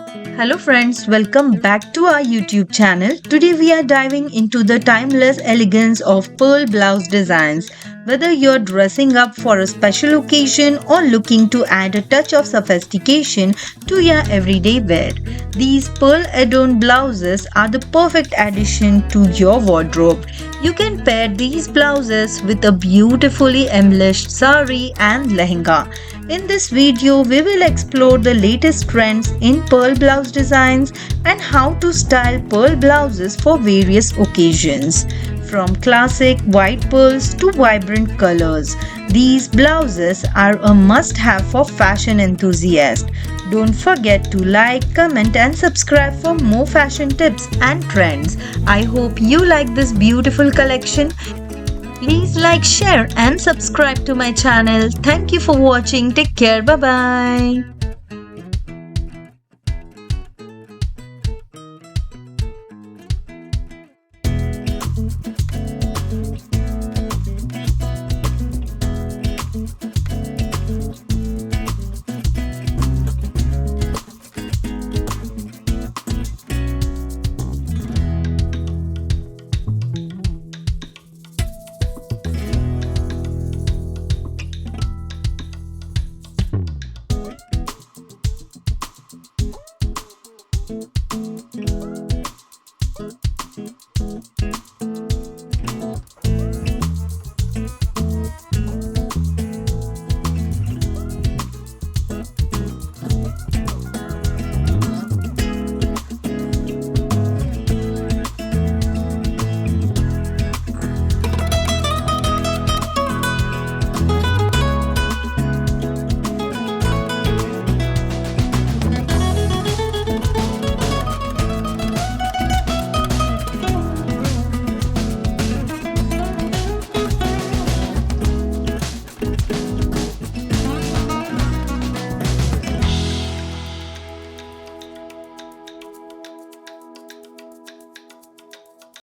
Hello friends, welcome back to our YouTube channel. Today we are diving into the timeless elegance of pearl blouse designs. Whether you're dressing up for a special occasion or looking to add a touch of sophistication to your everyday wear, these pearl adorned blouses are the perfect addition to your wardrobe. You can pair these blouses with a beautifully embellished sari and lehenga. In this video, we will explore the latest trends in pearl blouse designs and how to style pearl blouses for various occasions. From classic white pearls to vibrant colors, these blouses are a must have for fashion enthusiasts. Don't forget to like, comment, and subscribe for more fashion tips and trends. I hope you like this beautiful collection. Please like, share, and subscribe to my channel. Thank you for watching. Take care. Bye bye.